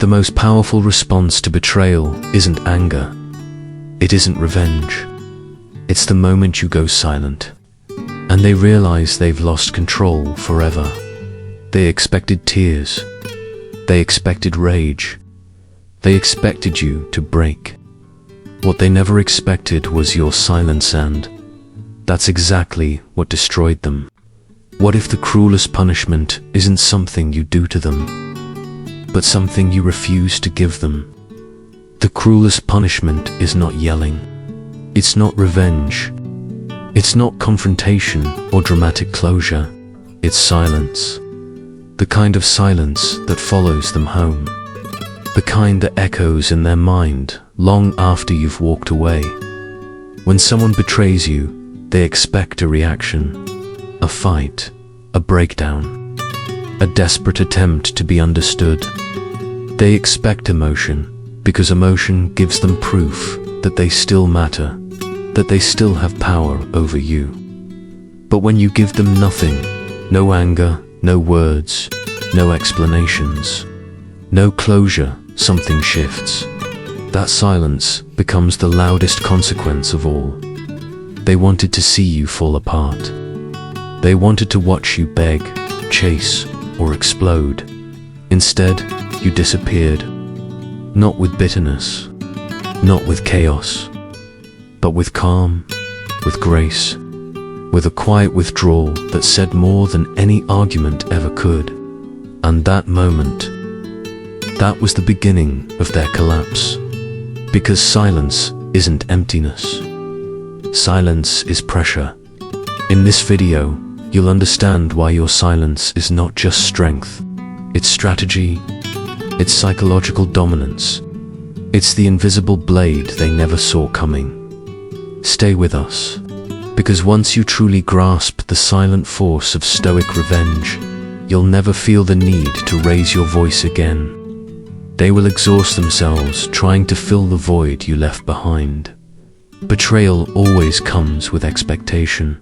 The most powerful response to betrayal isn't anger. It isn't revenge. It's the moment you go silent, and they realize they've lost control forever. They expected tears. They expected rage. They expected you to break. What they never expected was your silence, and that's exactly what destroyed them. What if the cruelest punishment isn't something you do to them, but something you refuse to give them? The cruelest punishment is not yelling. It's not revenge. It's not confrontation or dramatic closure. It's silence. The kind of silence that follows them home. The kind that echoes in their mind long after you've walked away. When someone betrays you, they expect a reaction, a fight, a breakdown, a desperate attempt to be understood. They expect emotion because emotion gives them proof that they still matter, that they still have power over you. But when you give them nothing, no anger, no words, no explanations, no closure, something shifts. That silence becomes the loudest consequence of all. They wanted to see you fall apart. They wanted to watch you beg, chase, or explode. Instead, you disappeared. Not with bitterness, not with chaos, but with calm, with grace, with a quiet withdrawal that said more than any argument ever could. And that moment, that was the beginning of their collapse. Because silence isn't emptiness. Silence is pressure. In this video, you'll understand why your silence is not just strength. It's strategy. It's psychological dominance. It's the invisible blade they never saw coming. Stay with us, because once you truly grasp the silent force of Stoic revenge, you'll never feel the need to raise your voice again. They will exhaust themselves trying to fill the void you left behind. Betrayal always comes with expectation.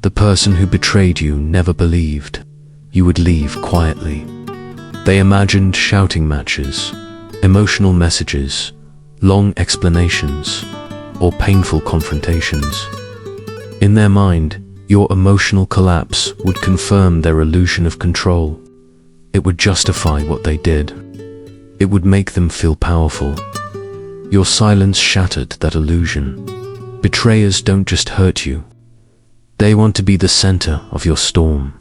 The person who betrayed you never believed you would leave quietly. They imagined shouting matches, emotional messages, long explanations, or painful confrontations. In their mind, your emotional collapse would confirm their illusion of control. It would justify what they did. It would make them feel powerful. Your silence shattered that illusion. Betrayers don't just hurt you. They want to be the center of your storm.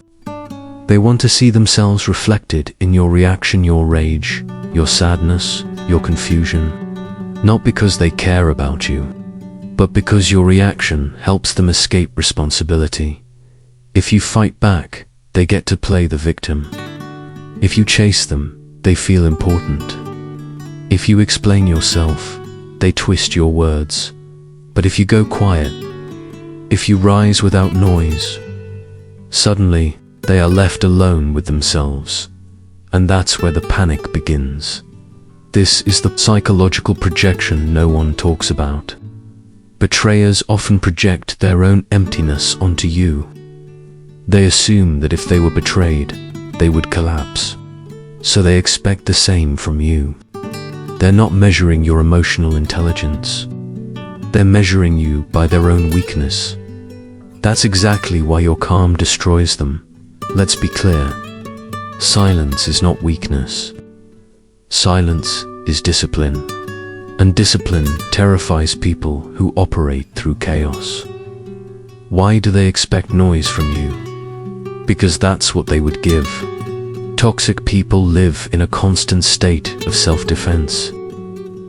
They want to see themselves reflected in your reaction, your rage, your sadness, your confusion. Not because they care about you, but because your reaction helps them escape responsibility. If you fight back, they get to play the victim. If you chase them, they feel important. If you explain yourself, they twist your words. But if you go quiet, if you rise without noise, suddenly they are left alone with themselves. And that's where the panic begins. This is the psychological projection no one talks about. Betrayers often project their own emptiness onto you. They assume that if they were betrayed, they would collapse. So they expect the same from you. They're not measuring your emotional intelligence. They're measuring you by their own weakness. That's exactly why your calm destroys them. Let's be clear. Silence is not weakness. Silence is discipline. And discipline terrifies people who operate through chaos. Why do they expect noise from you? Because that's what they would give. Toxic people live in a constant state of self-defense.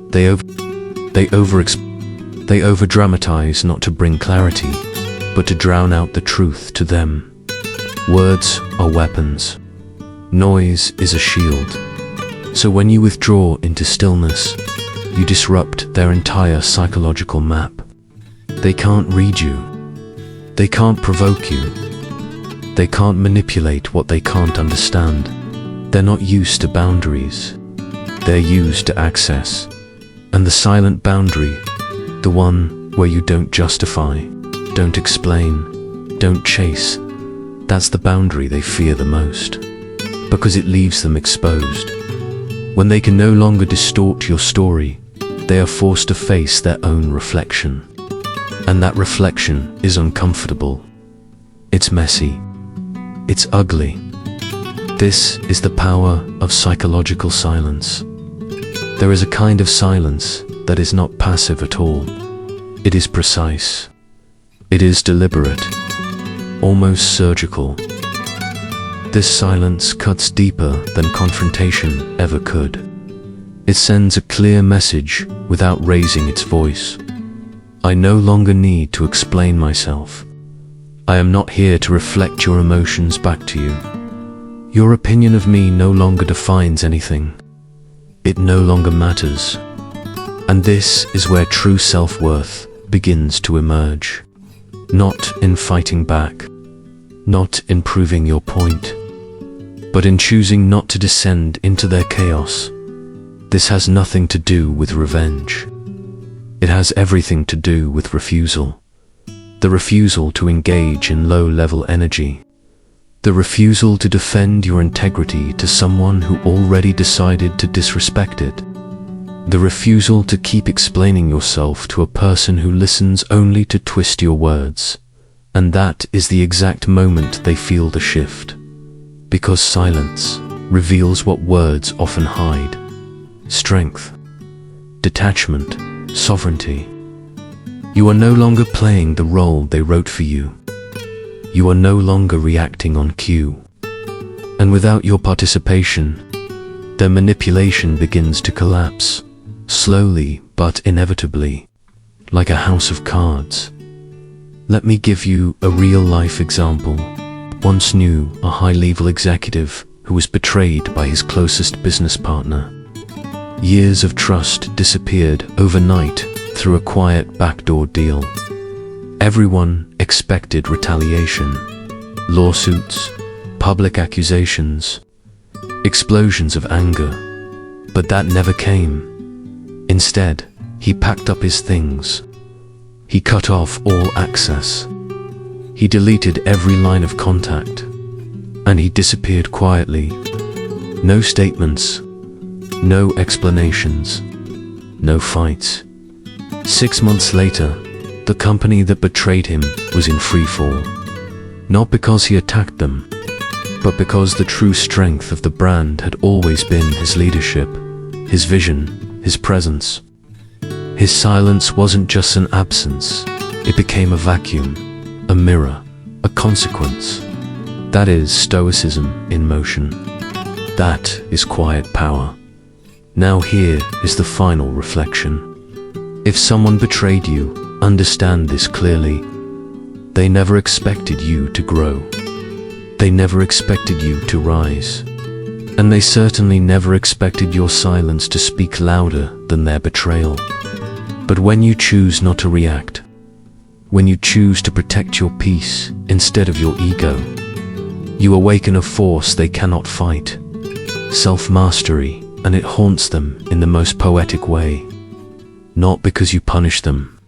They over-dramatize not to bring clarity, but to drown out the truth to them. Words are weapons. Noise is a shield. So when you withdraw into stillness, you disrupt their entire psychological map. They can't read you. They can't provoke you. They can't manipulate what they can't understand. They're not used to boundaries. They're used to access. And the silent boundary, the one where you don't justify, don't explain, don't chase, that's the boundary they fear the most. Because it leaves them exposed. When they can no longer distort your story, they are forced to face their own reflection. And that reflection is uncomfortable. It's messy. It's ugly. This is the power of psychological silence. There is a kind of silence that is not passive at all. It is precise. It is deliberate, almost surgical. This silence cuts deeper than confrontation ever could. It sends a clear message without raising its voice. I no longer need to explain myself. I am not here to reflect your emotions back to you. Your opinion of me no longer defines anything. It no longer matters. And this is where true self-worth begins to emerge. Not in fighting back, not in proving your point, but in choosing not to descend into their chaos. This has nothing to do with revenge. It has everything to do with refusal. The refusal to engage in low-level energy. The refusal to defend your integrity to someone who already decided to disrespect it. The refusal to keep explaining yourself to a person who listens only to twist your words. And that is the exact moment they feel the shift. Because silence reveals what words often hide. Strength, detachment, sovereignty. You are no longer playing the role they wrote for you. You are no longer reacting on cue. And without your participation, their manipulation begins to collapse, slowly but inevitably, like a house of cards. Let me give you a real-life example. Once knew a high-level executive who was betrayed by his closest business partner. Years of trust disappeared overnight through a quiet backdoor deal. Everyone expected retaliation, lawsuits, public accusations, explosions of anger, but that never came. Instead, he packed up his things. He cut off all access. He deleted every line of contact, and he disappeared quietly. No statements, no explanations, no fights. 6 months later, the company that betrayed him was in free fall. Not because he attacked them, but because the true strength of the brand had always been his leadership, his vision, his presence. His silence wasn't just an absence, it became a vacuum, a mirror, a consequence. That is Stoicism in motion. That is quiet power. Now here is the final reflection. If someone betrayed you, understand this clearly. They never expected you to grow. They never expected you to rise. And they certainly never expected your silence to speak louder than their betrayal. But when you choose not to react, when you choose to protect your peace instead of your ego, you awaken a force they cannot fight. Self-mastery, and it haunts them in the most poetic way. Not because you punish them,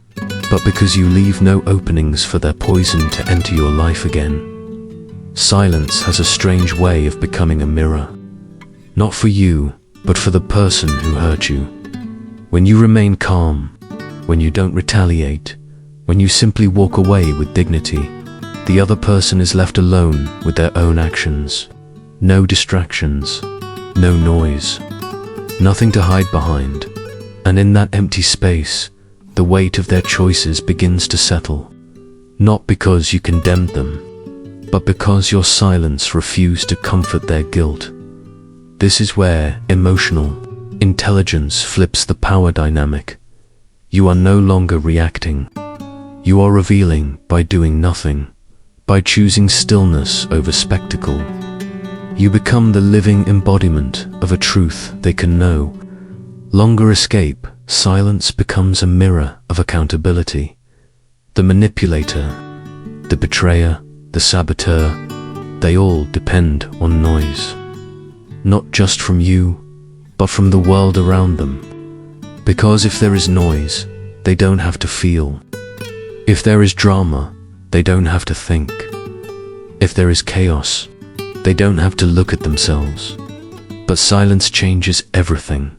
but because you leave no openings for their poison to enter your life again. Silence has a strange way of becoming a mirror. Not for you, but for the person who hurt you. When you remain calm, when you don't retaliate, when you simply walk away with dignity, the other person is left alone with their own actions. No distractions, no noise, nothing to hide behind. And in that empty space, the weight of their choices begins to settle. Not because you condemned them, but because your silence refused to comfort their guilt. This is where emotional intelligence flips the power dynamic. You are no longer reacting. You are revealing by doing nothing, by choosing stillness over spectacle. You become the living embodiment of a truth they can no longer escape. Silence becomes a mirror of accountability. The manipulator, the betrayer, the saboteur, they all depend on noise. Not just from you, but from the world around them. Because if there is noise, they don't have to feel. If there is drama, they don't have to think. If there is chaos, they don't have to look at themselves. But silence changes everything.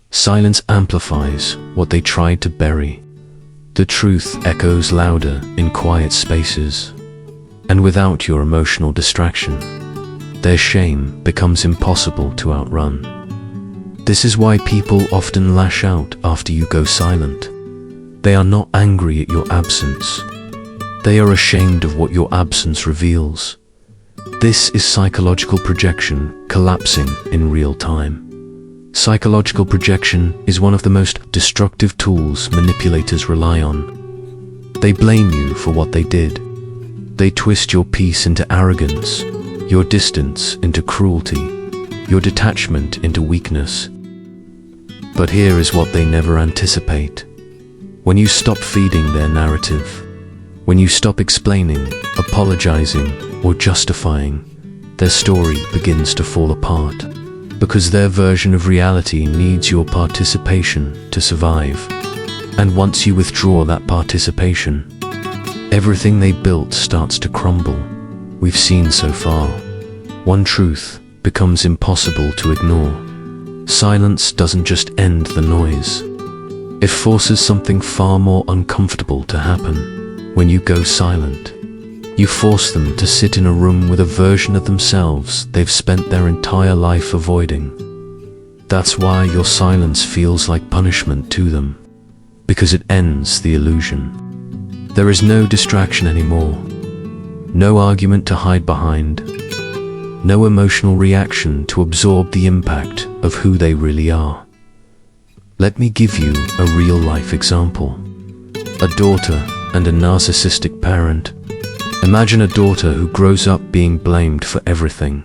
Silence amplifies what they tried to bury. The truth echoes louder in quiet spaces. And without your emotional distraction, their shame becomes impossible to outrun. This is why people often lash out after you go silent. They are not angry at your absence. They are ashamed of what your absence reveals. This is psychological projection collapsing in real time. Psychological projection is one of the most destructive tools manipulators rely on. They blame you for what they did. They twist your peace into arrogance, your distance into cruelty, your detachment into weakness. But here is what they never anticipate. When you stop feeding their narrative, when you stop explaining, apologizing, or justifying, their story begins to fall apart. Because their version of reality needs your participation to survive. And once you withdraw that participation, everything they built starts to crumble. We've seen so far. One truth becomes impossible to ignore. Silence doesn't just end the noise. It forces something far more uncomfortable to happen. When you go silent, you force them to sit in a room with a version of themselves they've spent their entire life avoiding. That's why your silence feels like punishment to them, because it ends the illusion. There is no distraction anymore, no argument to hide behind, no emotional reaction to absorb the impact of who they really are. Let me give you a real-life example. A daughter and a narcissistic parent. Imagine a daughter who grows up being blamed for everything.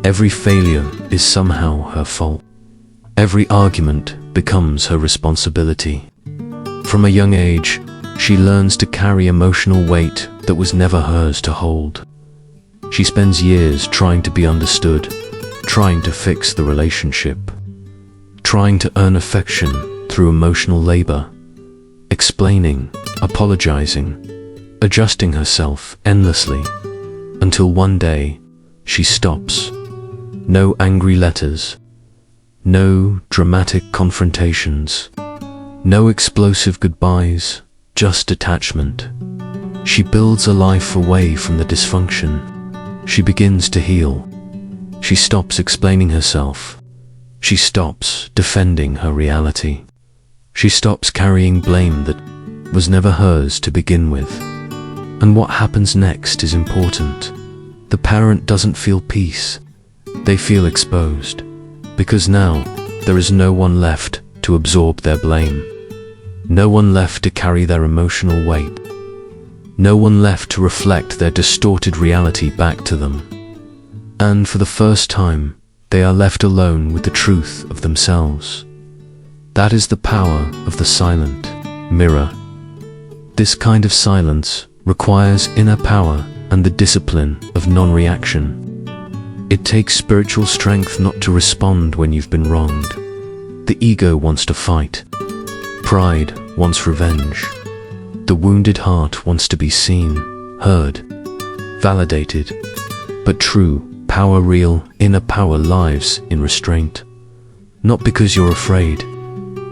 Every failure is somehow her fault. Every argument becomes her responsibility. From a young age, she learns to carry emotional weight that was never hers to hold. She spends years trying to be understood, trying to fix the relationship, trying to earn affection through emotional labor, explaining, apologizing, adjusting herself endlessly, until one day she stops. No angry letters, no dramatic confrontations, no explosive goodbyes, just detachment. She builds a life away from the dysfunction. She begins to heal. She stops explaining herself. She stops defending her reality. She stops carrying blame that was never hers to begin with. And what happens next is important. The parent doesn't feel peace. They feel exposed. Because now, there is no one left to absorb their blame. No one left to carry their emotional weight. No one left to reflect their distorted reality back to them. And for the first time, they are left alone with the truth of themselves. That is the power of the silent mirror. This kind of silence requires inner power and the discipline of non-reaction. It takes spiritual strength not to respond when you've been wronged. The ego wants to fight. Pride wants revenge. The wounded heart wants to be seen, heard, validated. But true power, real inner power, lives in restraint. Not because you're afraid,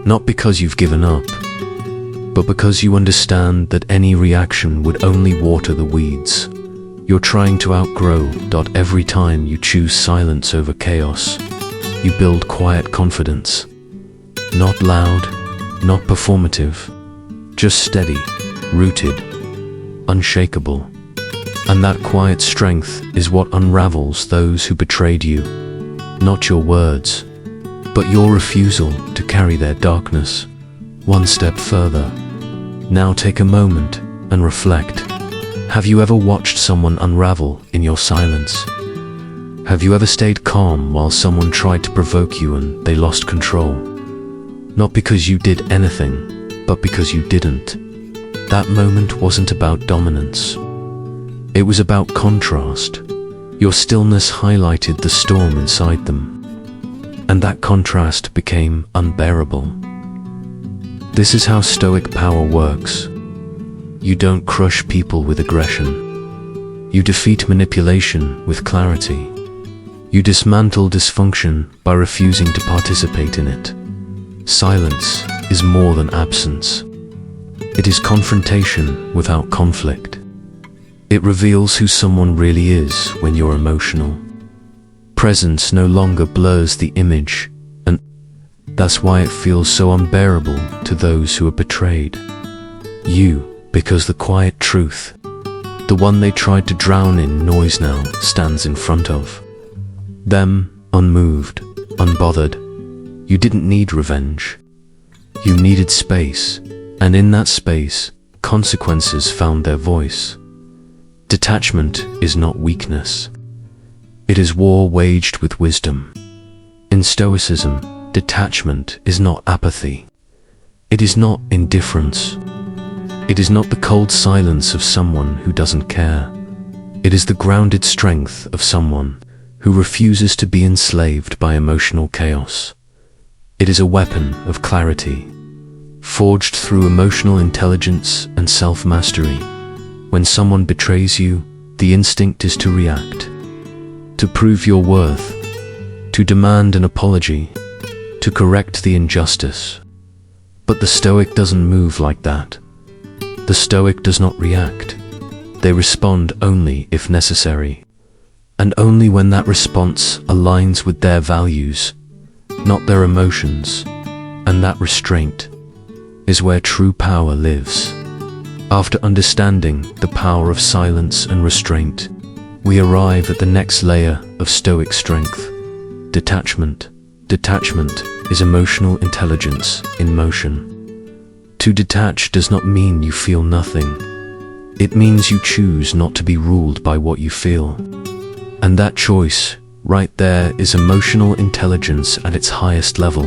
not because you've given up, but because you understand that any reaction would only water the weeds. You're trying to outgrow. Every time you choose silence over chaos, you build quiet confidence. Not loud, not performative, just steady, rooted, unshakable. And that quiet strength is what unravels those who betrayed you. Not your words, but your refusal to carry their darkness one step further. Now take a moment and reflect. Have you ever watched someone unravel in your silence? Have you ever stayed calm while someone tried to provoke you and they lost control? Not because you did anything, but because you didn't. That moment wasn't about dominance. It was about contrast. Your stillness highlighted the storm inside them. And that contrast became unbearable. This is how Stoic power works. You don't crush people with aggression. You defeat manipulation with clarity. You dismantle dysfunction by refusing to participate in it. Silence is more than absence. It is confrontation without conflict. It reveals who someone really is when you're emotional. Presence no longer blurs the image, and that's why it feels so unbearable to those who are betrayed. Because the quiet truth, the one they tried to drown in noise, now stands in front of them, unmoved, unbothered. You didn't need revenge. You needed space, and in that space, consequences found their voice. Detachment is not weakness. It is war waged with wisdom. In Stoicism, detachment is not apathy. It is not indifference. It is not the cold silence of someone who doesn't care. It is the grounded strength of someone who refuses to be enslaved by emotional chaos. It is a weapon of clarity, forged through emotional intelligence and self-mastery. When someone betrays you, the instinct is to react, to prove your worth, to demand an apology, to correct the injustice. But the Stoic doesn't move like that. The Stoic does not react. They respond only if necessary, and only when that response aligns with their values, not their emotions. And that restraint is where true power lives. After understanding the power of silence and restraint, we arrive at the next layer of Stoic strength: detachment. Detachment is emotional intelligence in motion. To detach does not mean you feel nothing. It means you choose not to be ruled by what you feel. And that choice, right there, is emotional intelligence at its highest level.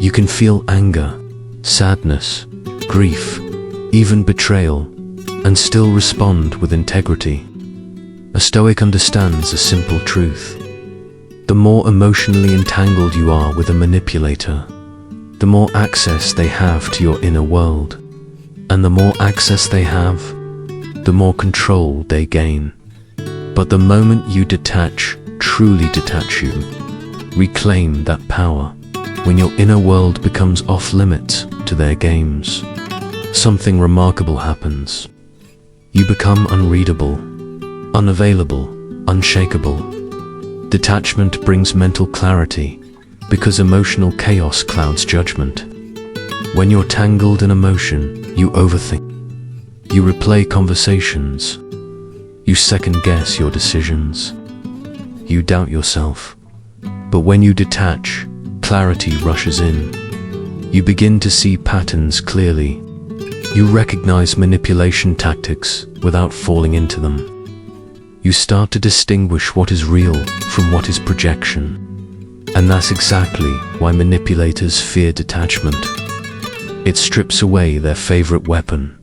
You can feel anger, sadness, grief, even betrayal, and still respond with integrity. A Stoic understands a simple truth. The more emotionally entangled you are with a manipulator, the more access they have to your inner world. And the more access they have, the more control they gain. But the moment you detach, truly detach, you reclaim that power. When your inner world becomes off limits to their games, something remarkable happens. You become unreadable, unavailable, unshakable. Detachment brings mental clarity, because emotional chaos clouds judgment. When you're tangled in emotion, you overthink. You replay conversations. You second-guess your decisions. You doubt yourself. But when you detach, clarity rushes in. You begin to see patterns clearly. You recognize manipulation tactics without falling into them. You start to distinguish what is real from what is projection. And that's exactly why manipulators fear detachment. It strips away their favorite weapon: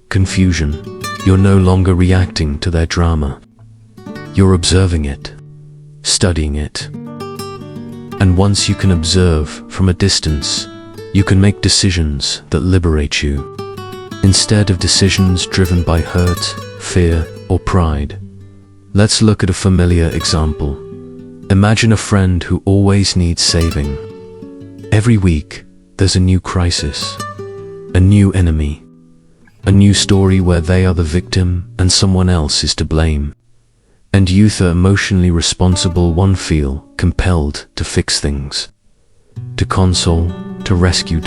confusion. You're no longer reacting to their drama. You're observing it, studying it. And once you can observe from a distance, you can make decisions that liberate you, instead of decisions driven by hurt, fear, or pride. Let's look at a familiar example. Imagine a friend who always needs saving. Every week, there's a new crisis, a new enemy, a new story where they are the victim and someone else is to blame. And youth are emotionally responsible. One feel compelled to fix things, to console, to rescue.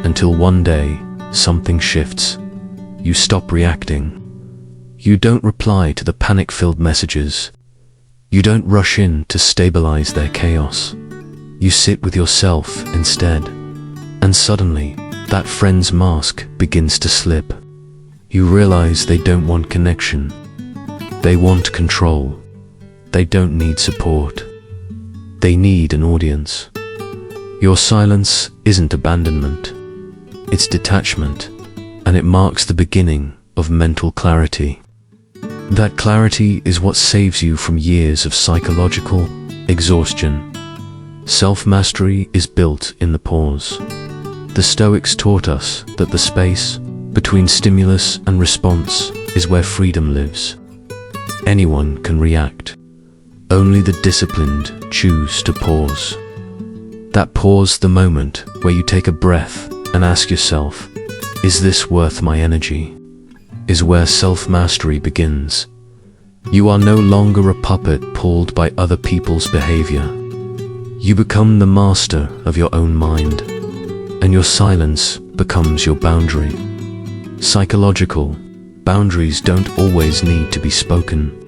Until one day, something shifts. You stop reacting. You don't reply to the panic-filled messages. You don't rush in to stabilize their chaos. You sit with yourself instead. And suddenly, that friend's mask begins to slip. You realize they don't want connection. They want control. They don't need support. They need an audience. Your silence isn't abandonment. It's detachment, and it marks the beginning of mental clarity. That clarity is what saves you from years of psychological exhaustion. Self-mastery is built in the pause. The Stoics taught us that the space between stimulus and response is where freedom lives. Anyone can react, Only the disciplined choose to pause. That pause, the moment where you take a breath and ask yourself, is this worth my energy? Is where self-mastery begins. You are no longer a puppet pulled by other people's behavior. You become the master of your own mind, and your silence becomes your boundary. Psychological boundaries don't always need to be spoken.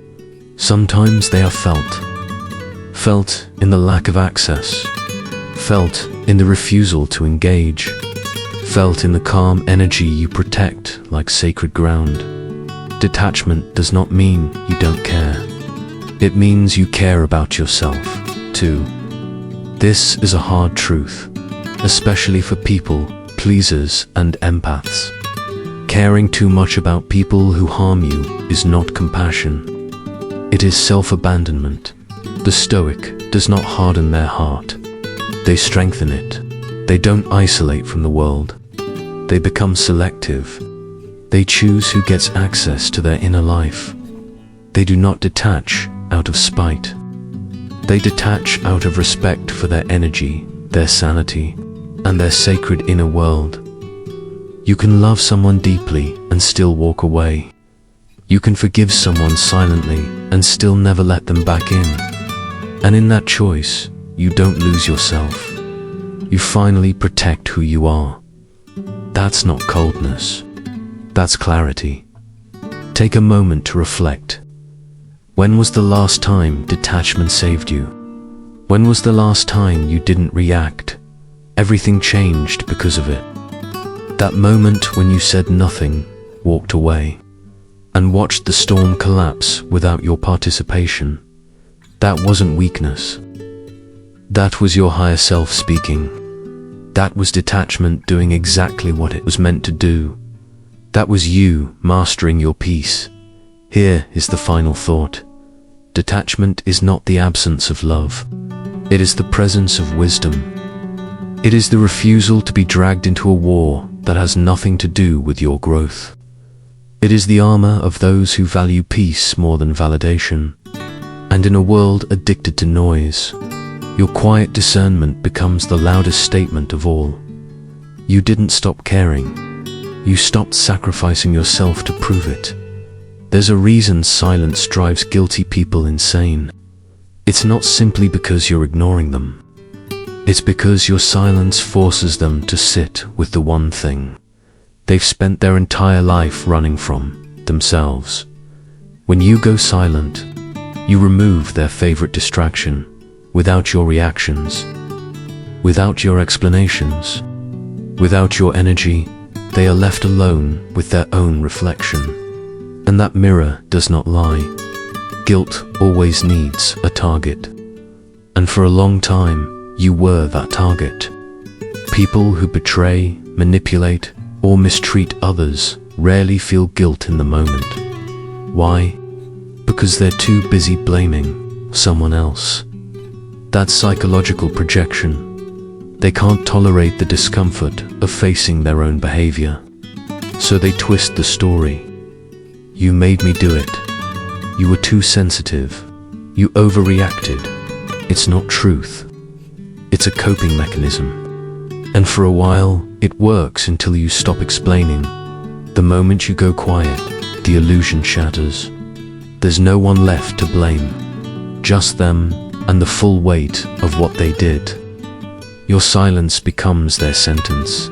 Sometimes they are felt. Felt in the lack of access. Felt in the refusal to engage. Felt in the calm energy you protect like sacred ground. Detachment does not mean you don't care. It means you care about yourself, too. This is a hard truth, especially for people, pleasers and empaths. Caring too much about people who harm you is not compassion. It is self-abandonment. The Stoic does not harden their heart. They strengthen it. They don't isolate from the world. They become selective. They choose who gets access to their inner life. They do not detach out of spite. They detach out of respect for their energy, their sanity, and their sacred inner world. You can love someone deeply and still walk away. You can forgive someone silently and still never let them back in. And in that choice, you don't lose yourself. You finally protect who you are. That's not coldness. That's clarity. Take a moment to reflect. When was the last time detachment saved you? When was the last time you didn't react? Everything changed because of it. That moment when you said nothing, walked away, and watched the storm collapse without your participation. That wasn't weakness. That was your higher self speaking. That was detachment doing exactly what it was meant to do. That was you mastering your peace. Here is the final thought. Detachment is not the absence of love. It is the presence of wisdom. It is the refusal to be dragged into a war that has nothing to do with your growth. It is the armor of those who value peace more than validation. And in a world addicted to noise, your quiet discernment becomes the loudest statement of all. You didn't stop caring. You stopped sacrificing yourself to prove it. There's a reason silence drives guilty people insane. It's not simply because you're ignoring them. It's because your silence forces them to sit with the one thing they've spent their entire life running from, themselves. When you go silent, you remove their favorite distraction without your reactions, without your explanations, without your energy. They are left alone with their own reflection. And that mirror does not lie. Guilt always needs a target. And for a long time, you were that target. People who betray, manipulate, or mistreat others rarely feel guilt in the moment. Why? Because they're too busy blaming someone else. That's psychological projection. They can't tolerate the discomfort of facing their own behavior. So they twist the story. You made me do it. You were too sensitive. You overreacted. It's not truth. It's a coping mechanism. And for a while, it works until you stop explaining. The moment you go quiet, the illusion shatters. There's no one left to blame. Just them and the full weight of what they did. Your silence becomes their sentence.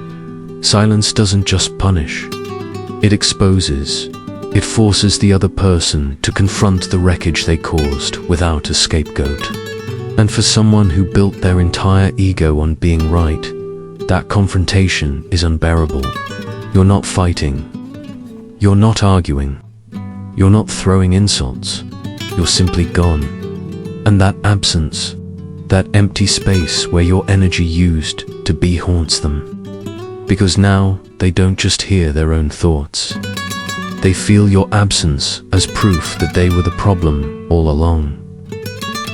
Silence doesn't just punish. It exposes. It forces the other person to confront the wreckage they caused without a scapegoat. And for someone who built their entire ego on being right, that confrontation is unbearable. You're not fighting. You're not arguing. You're not throwing insults. You're simply gone. And that absence, that empty space where your energy used to be haunts them. Because now they don't just hear their own thoughts. They feel your absence as proof that they were the problem all along.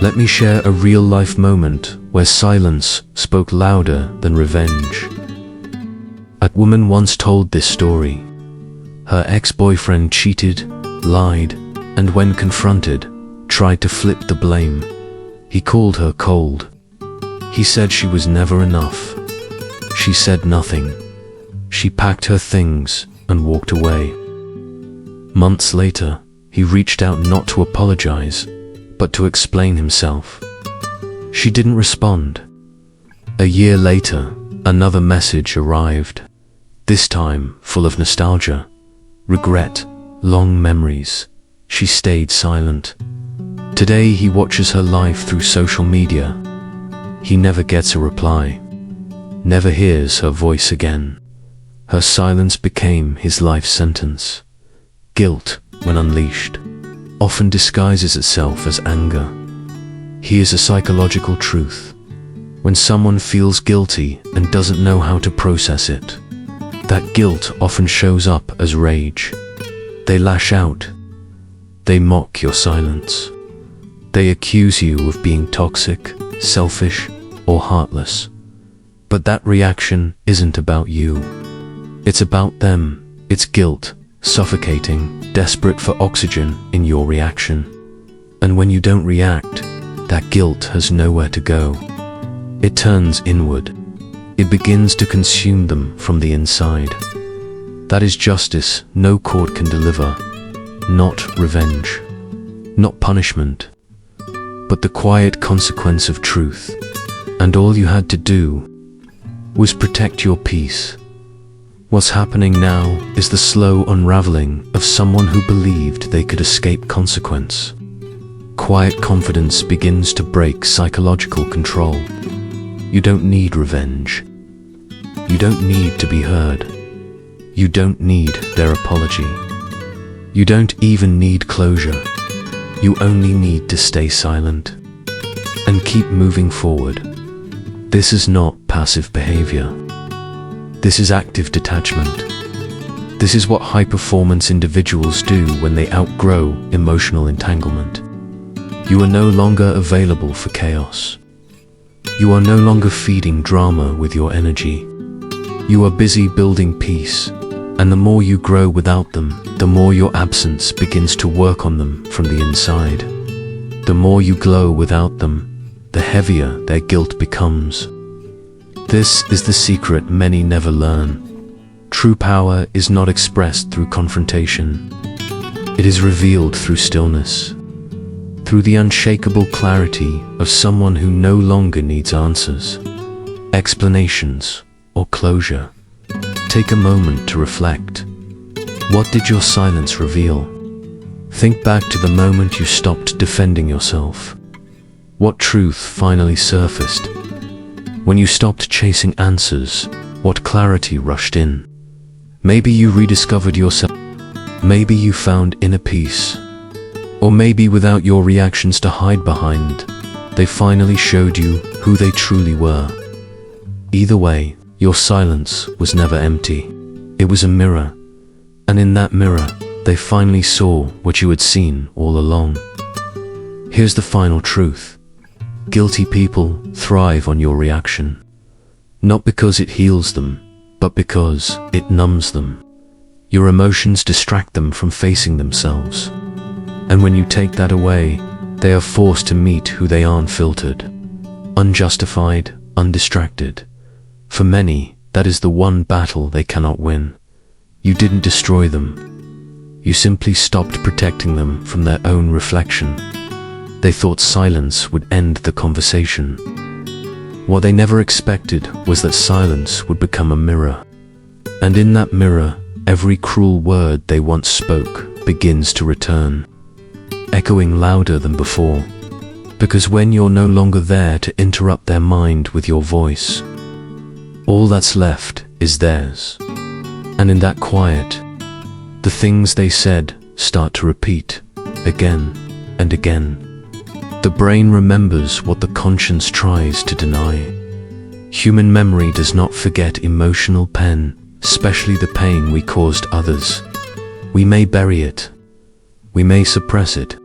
Let me share a real-life moment where silence spoke louder than revenge. A woman once told this story. Her ex-boyfriend cheated, lied, and when confronted, tried to flip the blame. He called her cold. He said she was never enough. She said nothing. She packed her things and walked away. Months later, he reached out not to apologize, but to explain himself. She didn't respond. A year later, another message arrived, this time full of nostalgia, regret, long memories. She stayed silent. Today he watches her life through social media. He never gets a reply, never hears her voice again. Her silence became his life sentence. Guilt, when unleashed, often disguises itself as anger. Here's a psychological truth. When someone feels guilty and doesn't know how to process it, that guilt often shows up as rage. They lash out. They mock your silence. They accuse you of being toxic, selfish, or heartless. But that reaction isn't about you. It's about them. It's guilt, suffocating, desperate for oxygen in your reaction. And when you don't react, that guilt has nowhere to go. It turns inward. It begins to consume them from the inside. That is justice no court can deliver. Not revenge, not punishment, but the quiet consequence of truth. And all you had to do was protect your peace. What's happening now is the slow unraveling of someone who believed they could escape consequence. Quiet confidence begins to break psychological control. You don't need revenge. You don't need to be heard. You don't need their apology. You don't even need closure. You only need to stay silent and keep moving forward. This is not passive behavior. This is active detachment. This is what high-performance individuals do when they outgrow emotional entanglement. You are no longer available for chaos. You are no longer feeding drama with your energy. You are busy building peace, and the more you grow without them, the more your absence begins to work on them from the inside. The more you glow without them, the heavier their guilt becomes. This is the secret many never learn. True power is not expressed through confrontation. It is revealed through stillness, through the unshakable clarity of someone who no longer needs answers, explanations, or closure. Take a moment to reflect. What did your silence reveal? Think back to the moment you stopped defending yourself. What truth finally surfaced? When you stopped chasing answers, what clarity rushed in? Maybe you rediscovered yourself. Maybe you found inner peace. Or maybe without your reactions to hide behind, they finally showed you who they truly were. Either way, your silence was never empty. It was a mirror. And in that mirror, they finally saw what you had seen all along. Here's the final truth. Guilty people thrive on your reaction. Not because it heals them, but because it numbs them. Your emotions distract them from facing themselves. And when you take that away, they are forced to meet who they are unfiltered, unjustified, undistracted. For many, that is the one battle they cannot win. You didn't destroy them. You simply stopped protecting them from their own reflection. They thought silence would end the conversation. What they never expected was that silence would become a mirror. And in that mirror, every cruel word they once spoke begins to return, echoing louder than before. Because when you're no longer there to interrupt their mind with your voice, all that's left is theirs. And in that quiet, the things they said start to repeat again and again. The brain remembers what the conscience tries to deny. Human memory does not forget emotional pain, especially the pain we caused others. We may bury it. We may suppress it.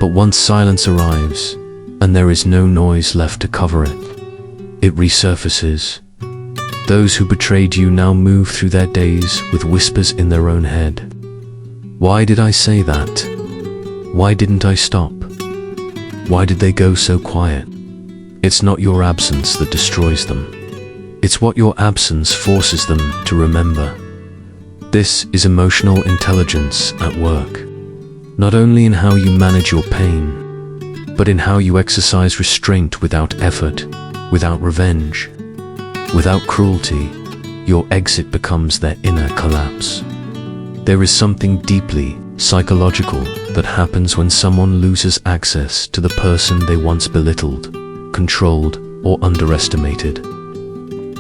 But once silence arrives, and there is no noise left to cover it, it resurfaces. Those who betrayed you now move through their days with whispers in their own head. Why did I say that? Why didn't I stop? Why did they go so quiet? It's not your absence that destroys them. It's what your absence forces them to remember. This is emotional intelligence at work, not only in how you manage your pain, but in how you exercise restraint without effort, without revenge, without cruelty. Your exit becomes their inner collapse. There is something deeply psychological that happens when someone loses access to the person they once belittled, controlled, or underestimated.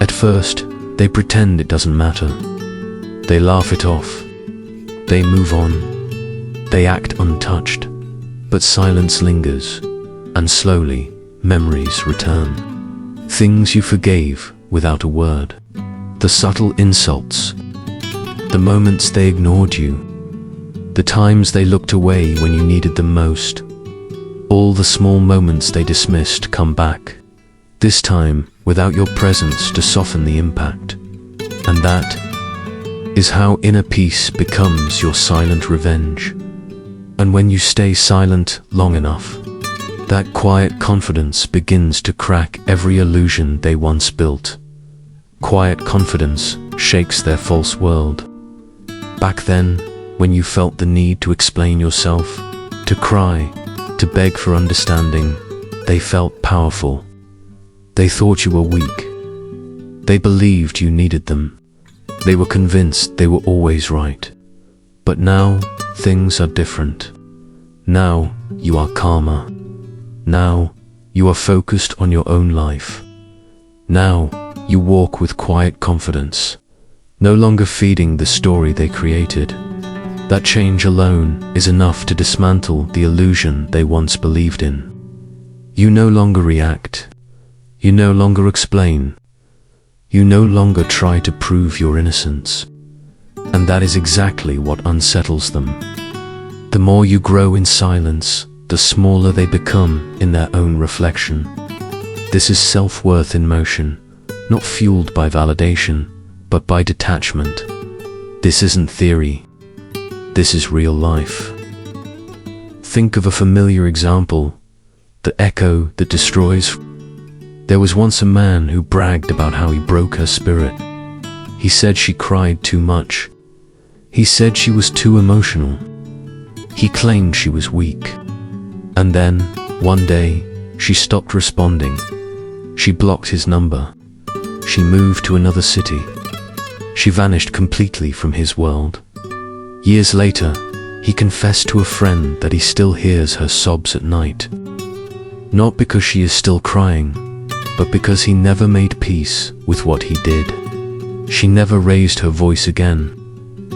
At first, they pretend it doesn't matter. They laugh it off. They move on. They act untouched. But silence lingers, and slowly, memories return. Things you forgave without a word. The subtle insults. The moments they ignored you. The times they looked away when you needed them most. All the small moments they dismissed come back, this time without your presence to soften the impact. And that is how inner peace becomes your silent revenge. And when you stay silent long enough, that quiet confidence begins to crack every illusion they once built. Quiet confidence shakes their false world. Back then, when you felt the need to explain yourself, to cry, to beg for understanding, they felt powerful. They thought you were weak. They believed you needed them. They were convinced they were always right. But now, things are different. Now, you are calmer. Now, you are focused on your own life. Now, you walk with quiet confidence, no longer feeding the story they created. That change alone is enough to dismantle the illusion they once believed in. You no longer react. You no longer explain. You no longer try to prove your innocence. And that is exactly what unsettles them. The more you grow in silence, the smaller they become in their own reflection. This is self-worth in motion, not fueled by validation, but by detachment. This isn't theory. This is real life. Think of a familiar example, the echo that destroys. There was once a man who bragged about how he broke her spirit. He said she cried too much. He said she was too emotional. He claimed she was weak. And then, one day, she stopped responding. She blocked his number. She moved to another city. She vanished completely from his world. Years later, he confessed to a friend that he still hears her sobs at night. Not because she is still crying, but because he never made peace with what he did. She never raised her voice again,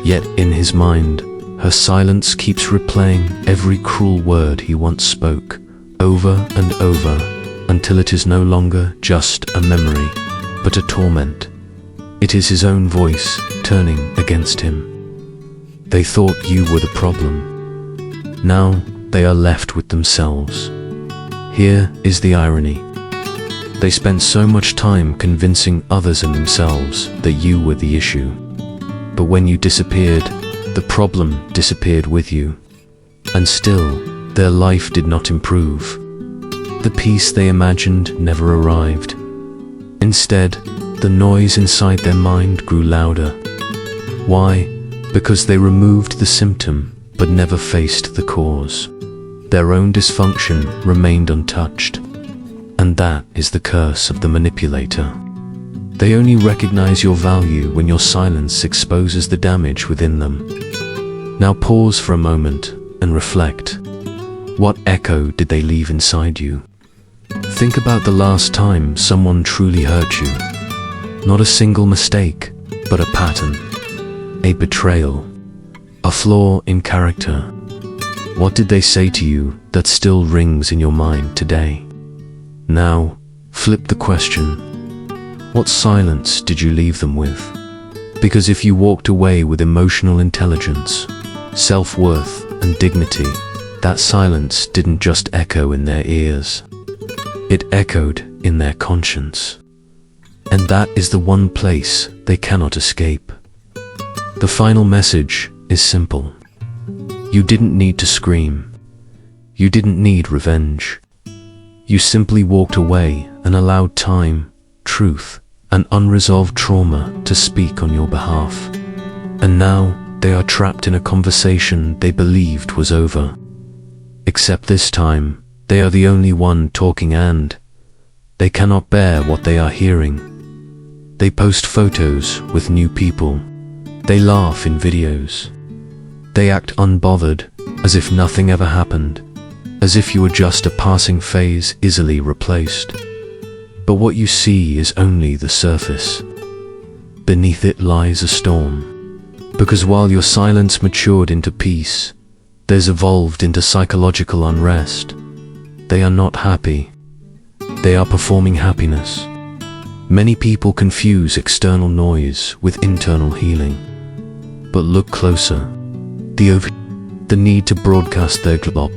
yet in his mind, her silence keeps replaying every cruel word he once spoke, over and over, until it is no longer just a memory, but a torment. It is his own voice turning against him. They thought you were the problem. Now they are left with themselves. Here is the irony. They spent so much time convincing others and themselves that you were the issue. But when you disappeared, the problem disappeared with you. And still, their life did not improve. The peace they imagined never arrived. Instead, the noise inside their mind grew louder. Why? Because they removed the symptom, but never faced the cause. Their own dysfunction remained untouched. And that is the curse of the manipulator. They only recognize your value when your silence exposes the damage within them. Now pause for a moment and reflect. What echo did they leave inside you? Think about the last time someone truly hurt you. Not a single mistake, but a pattern. A betrayal, a flaw in character. What did they say to you that still rings in your mind today? Now, flip the question. What silence did you leave them with? Because if you walked away with emotional intelligence, self-worth, and dignity, that silence didn't just echo in their ears. It echoed in their conscience. And that is the one place they cannot escape. The final message is simple. You didn't need to scream. You didn't need revenge. You simply walked away and allowed time, truth, and unresolved trauma to speak on your behalf. And now they are trapped in a conversation they believed was over. Except this time, they are the only one talking and they cannot bear what they are hearing. They post photos with new people. They laugh in videos. They act unbothered, as if nothing ever happened, as if you were just a passing phase easily replaced. But what you see is only the surface. Beneath it lies a storm. Because while your silence matured into peace, theirs evolved into psychological unrest. They are not happy. They are performing happiness. Many people confuse external noise with internal healing. But look closer. The need to broadcast their glop.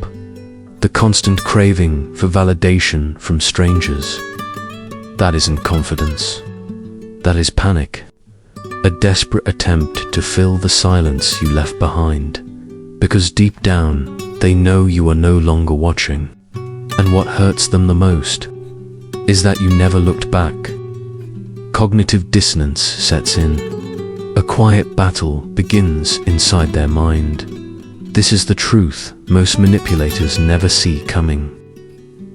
The constant craving for validation from strangers. That isn't confidence. That is panic. A desperate attempt to fill the silence you left behind. Because deep down, they know you are no longer watching. And what hurts them the most is that you never looked back. Cognitive dissonance sets in. A quiet battle begins inside their mind. This is the truth most manipulators never see coming.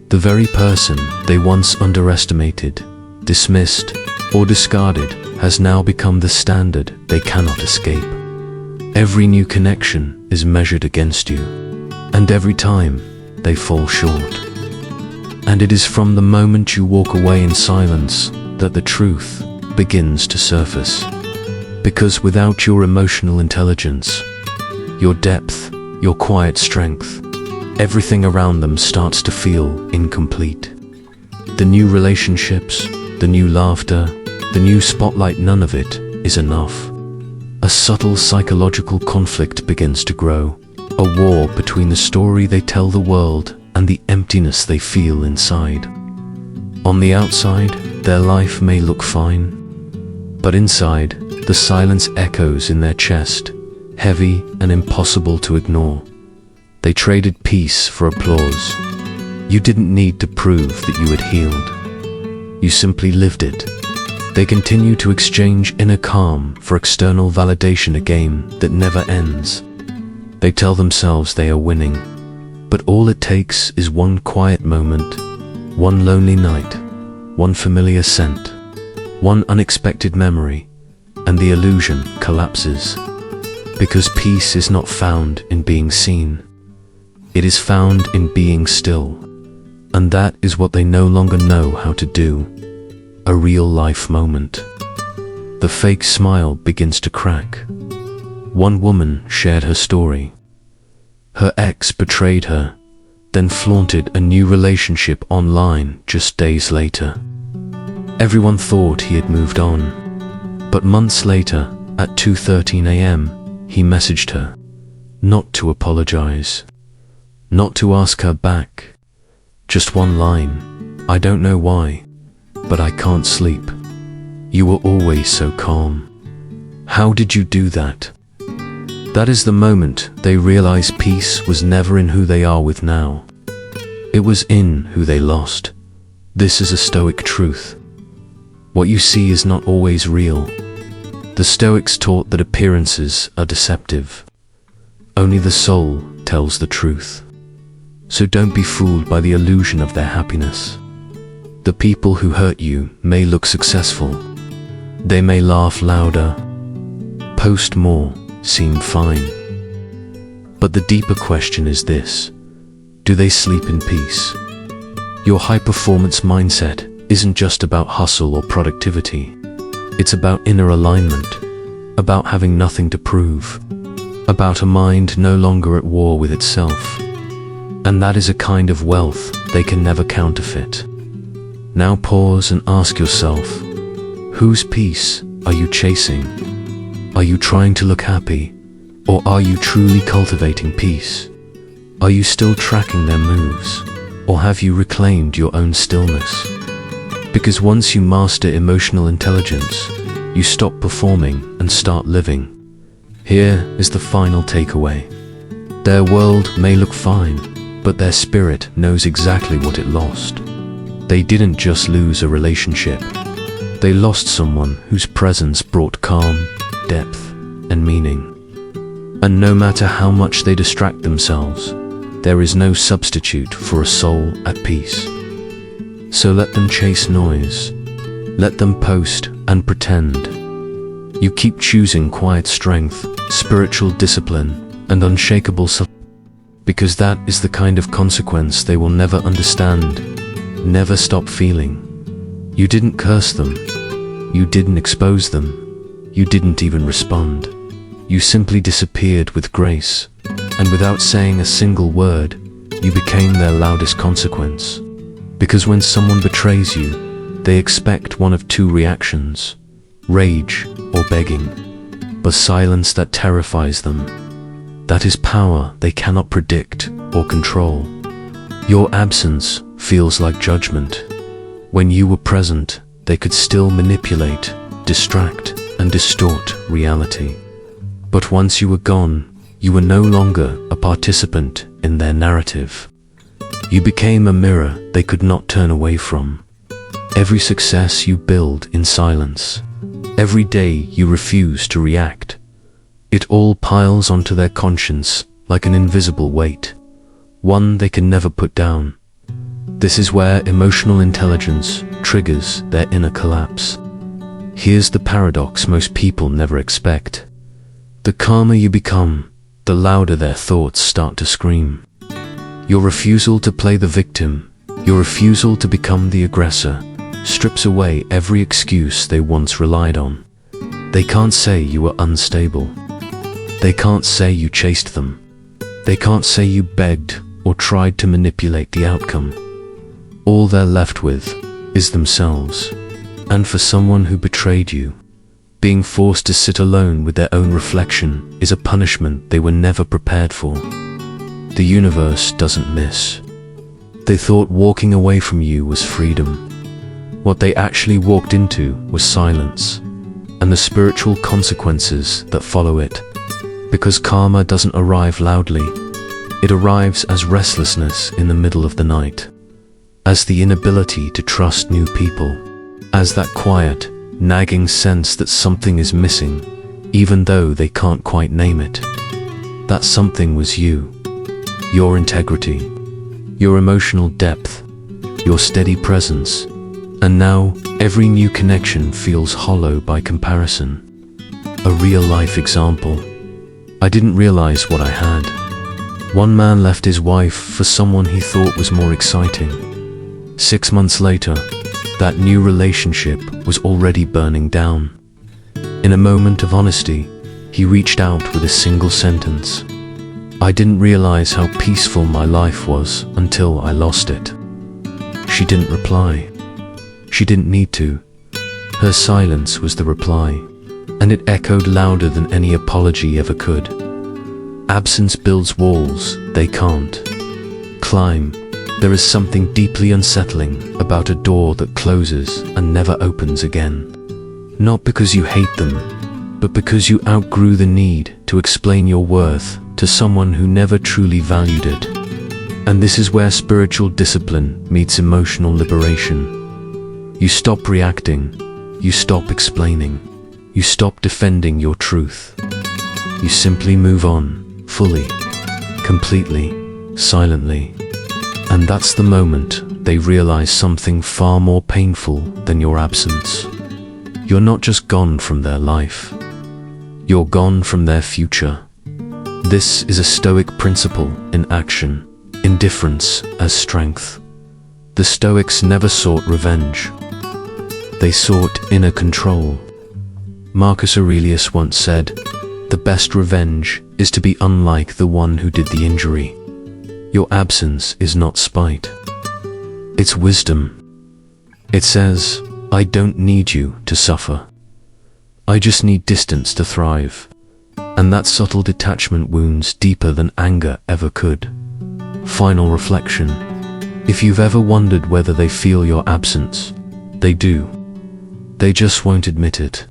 The very person they once underestimated, dismissed, or discarded has now become the standard they cannot escape. Every new connection is measured against you, and every time they fall short. And it is from the moment you walk away in silence that the truth begins to surface. Because without your emotional intelligence, your depth, your quiet strength, everything around them starts to feel incomplete. The new relationships, the new laughter, the new spotlight, none of it is enough. A subtle psychological conflict begins to grow, a war between the story they tell the world and the emptiness they feel inside. On the outside, their life may look fine, but inside, the silence echoes in their chest, heavy and impossible to ignore. They traded peace for applause. You didn't need to prove that you had healed. You simply lived it. They continue to exchange inner calm for external validation, a game that never ends. They tell themselves they are winning, but all it takes is one quiet moment, one lonely night, one familiar scent, one unexpected memory, and the illusion collapses. Because peace is not found in being seen. It is found in being still. And that is what they no longer know how to do. A real life moment. The fake smile begins to crack. One woman shared her story. Her ex betrayed her, then flaunted a new relationship online just days later. Everyone thought he had moved on. But months later, at 2:13 a.m., he messaged her, not to apologize, not to ask her back, just one line, "I don't know why, but I can't sleep. You were always so calm. How did you do that?" That is the moment they realize peace was never in who they are with now. It was in who they lost. This is a Stoic truth. What you see is not always real. The Stoics taught that appearances are deceptive. Only the soul tells the truth. So don't be fooled by the illusion of their happiness. The people who hurt you may look successful. They may laugh louder, post more, seem fine. But the deeper question is this: do they sleep in peace? Your high-performance mindset isn't just about hustle or productivity. It's about inner alignment, about having nothing to prove, about a mind no longer at war with itself. And that is a kind of wealth they can never counterfeit. Now pause and ask yourself, whose peace are you chasing? Are you trying to look happy, or are you truly cultivating peace? Are you still tracking their moves, or have you reclaimed your own stillness? Because once you master emotional intelligence, you stop performing and start living. Here is the final takeaway. Their world may look fine, but their spirit knows exactly what it lost. They didn't just lose a relationship. They lost someone whose presence brought calm, depth, and meaning. And no matter how much they distract themselves, there is no substitute for a soul at peace. So let them chase noise. Let them post and pretend. You keep choosing quiet strength, spiritual discipline, and unshakable self, because that is the kind of consequence they will never understand, never stop feeling. You didn't curse them. You didn't expose them. You didn't even respond. You simply disappeared with grace, and without saying a single word, you became their loudest consequence. Because when someone betrays you, they expect one of two reactions: rage or begging, but silence that terrifies them. That is power they cannot predict or control. Your absence feels like judgment. When you were present, they could still manipulate, distract, and distort reality. But once you were gone, you were no longer a participant in their narrative. You became a mirror they could not turn away from. Every success you build in silence, every day you refuse to react, it all piles onto their conscience like an invisible weight, one they can never put down. This is where emotional intelligence triggers their inner collapse. Here's the paradox most people never expect. The calmer you become, the louder their thoughts start to scream. Your refusal to play the victim, your refusal to become the aggressor, strips away every excuse they once relied on. They can't say you were unstable. They can't say you chased them. They can't say you begged or tried to manipulate the outcome. All they're left with is themselves. And for someone who betrayed you, being forced to sit alone with their own reflection is a punishment they were never prepared for. The universe doesn't miss. They thought walking away from you was freedom. What they actually walked into was silence, and the spiritual consequences that follow it. Because karma doesn't arrive loudly, it arrives as restlessness in the middle of the night, as the inability to trust new people, as that quiet, nagging sense that something is missing, even though they can't quite name it. That something was you, your integrity, your emotional depth, your steady presence, and now every new connection feels hollow by comparison. A real-life example. I didn't realize what I had. One man left his wife for someone he thought was more exciting. 6 months later, that new relationship was already burning down. In a moment of honesty, he reached out with a single sentence. I didn't realize how peaceful my life was until I lost it. She didn't reply. She didn't need to. Her silence was the reply, and it echoed louder than any apology ever could. Absence builds walls they can't climb. There is something deeply unsettling about a door that closes and never opens again. Not because you hate them, but because you outgrew the need to explain your worth to someone who never truly valued it. And this is where spiritual discipline meets emotional liberation. You stop reacting, you stop explaining, you stop defending your truth. You simply move on, fully, completely, silently. And that's the moment they realize something far more painful than your absence. You're not just gone from their life, you're gone from their future. This is a Stoic principle in action, indifference as strength. The Stoics never sought revenge. They sought inner control. Marcus Aurelius once said, "The best revenge is to be unlike the one who did the injury." Your absence is not spite. It's wisdom. It says, I don't need you to suffer. I just need distance to thrive. And that subtle detachment wounds deeper than anger ever could. Final reflection. If you've ever wondered whether they feel your absence, they do. They just won't admit it.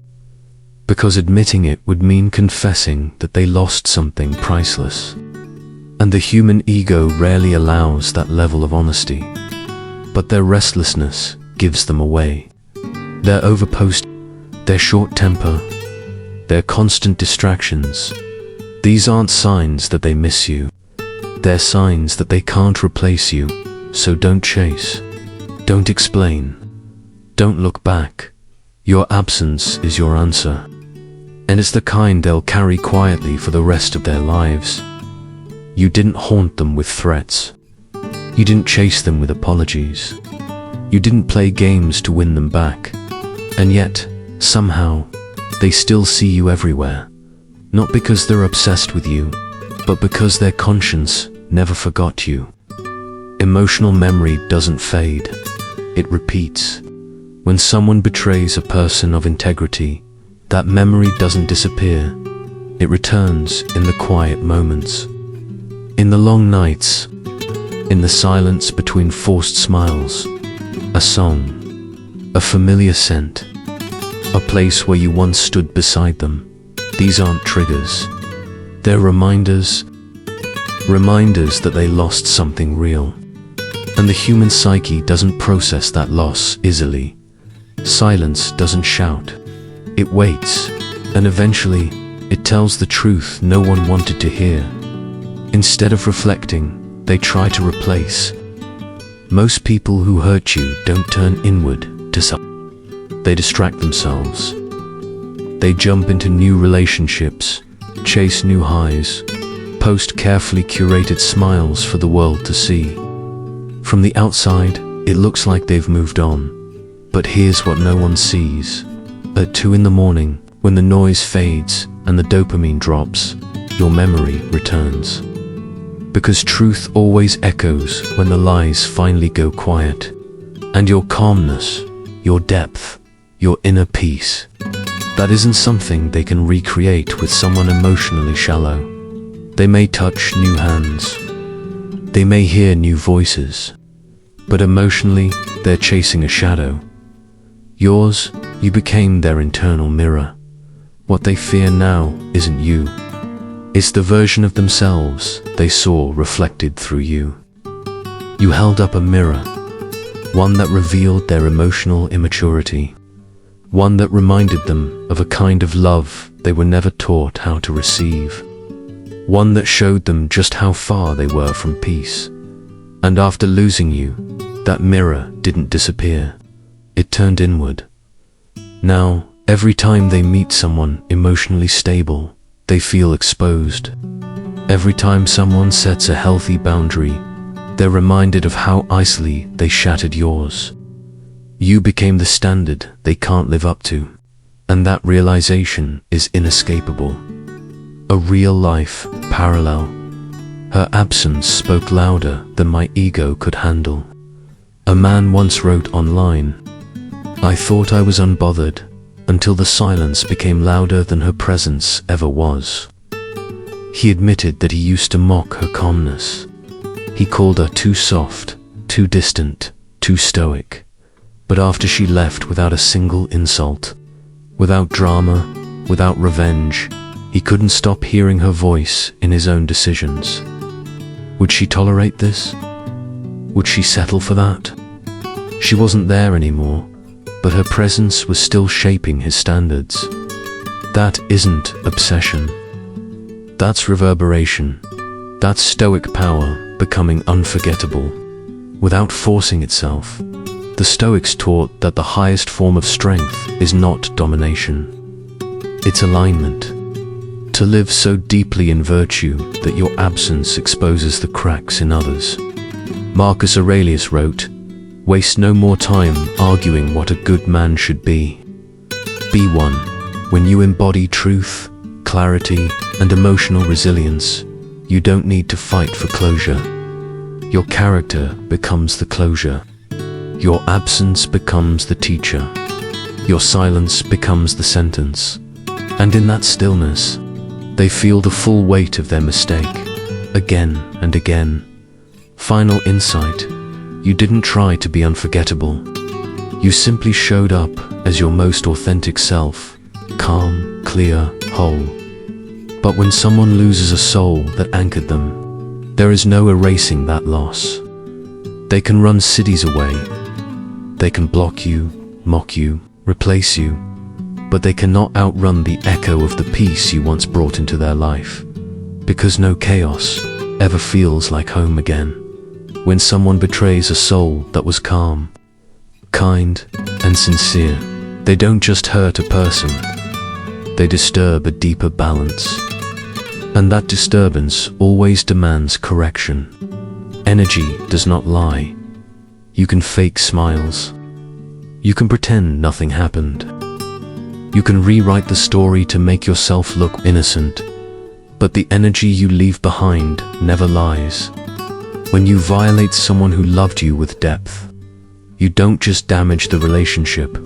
Because admitting it would mean confessing that they lost something priceless. And the human ego rarely allows that level of honesty. But their restlessness gives them away. Their overpost, their short temper, their constant distractions. These aren't signs that they miss you. They're signs that they can't replace you. So don't chase. Don't explain. Don't look back. Your absence is your answer. And it's the kind they'll carry quietly for the rest of their lives. You didn't haunt them with threats. You didn't chase them with apologies. You didn't play games to win them back. And yet, somehow, they still see you everywhere. Not because they're obsessed with you, but because their conscience never forgot you. Emotional memory doesn't fade. It repeats. When someone betrays a person of integrity, that memory doesn't disappear. It returns in the quiet moments. In the long nights, in the silence between forced smiles, a song, a familiar scent, a place where you once stood beside them. These aren't triggers. They're reminders that they lost something real. And the human psyche doesn't process that loss easily. Silence doesn't shout. It waits, and eventually, it tells the truth no one wanted to hear. Instead of reflecting, they try to replace. Most people who hurt you don't turn inward to something. They distract themselves. They jump into new relationships, chase new highs, post carefully curated smiles for the world to see. From the outside, it looks like they've moved on. But here's what no one sees. At 2 a.m, when the noise fades and the dopamine drops, your memory returns. Because truth always echoes when the lies finally go quiet. And your calmness, your depth, your inner peace, that isn't something they can recreate with someone emotionally shallow. They may touch new hands. They may hear new voices. But emotionally, they're chasing a shadow. Yours, you became their internal mirror. What they fear now isn't you. It's the version of themselves they saw reflected through you. You held up a mirror, one that revealed their emotional immaturity, one that reminded them of a kind of love they were never taught how to receive, one that showed them just how far they were from peace. And after losing you, that mirror didn't disappear. It turned inward. Now, every time they meet someone emotionally stable, they feel exposed. Every time someone sets a healthy boundary, they're reminded of how easily they shattered yours. You became the standard they can't live up to, and that realization is inescapable. A real-life parallel. Her absence spoke louder than my ego could handle. A man once wrote online, "I thought I was unbothered until the silence became louder than her presence ever was." He admitted that he used to mock her calmness. He called her too soft, too distant, too stoic. But after she left without a single insult, without drama, without revenge, he couldn't stop hearing her voice in his own decisions. Would she tolerate this? Would she settle for that? She wasn't there anymore, but her presence was still shaping his standards. That isn't obsession. That's reverberation. That's Stoic power becoming unforgettable, without forcing itself. The Stoics taught that the highest form of strength is not domination. It's alignment. To live so deeply in virtue that your absence exposes the cracks in others. Marcus Aurelius wrote, "Waste no more time arguing what a good man should be. Be one. When you embody truth, clarity, and emotional resilience, you don't need to fight for closure. Your character becomes the closure. Your absence becomes the teacher. Your silence becomes the sentence. And in that stillness, they feel the full weight of their mistake, again and again." Final insight. You didn't try to be unforgettable. You simply showed up as your most authentic self, calm, clear, whole. But when someone loses a soul that anchored them, There is no erasing that loss. They can run cities away. They can block you, mock you, replace you, but they cannot outrun the echo of the peace you once brought into their life. Because no chaos ever feels like home again. When someone betrays a soul that was calm, kind, and sincere, they don't just hurt a person, they disturb a deeper balance. And that disturbance always demands correction. Energy does not lie. You can fake smiles. You can pretend nothing happened. You can rewrite the story to make yourself look innocent. But the energy you leave behind never lies. When you violate someone who loved you with depth, you don't just damage the relationship.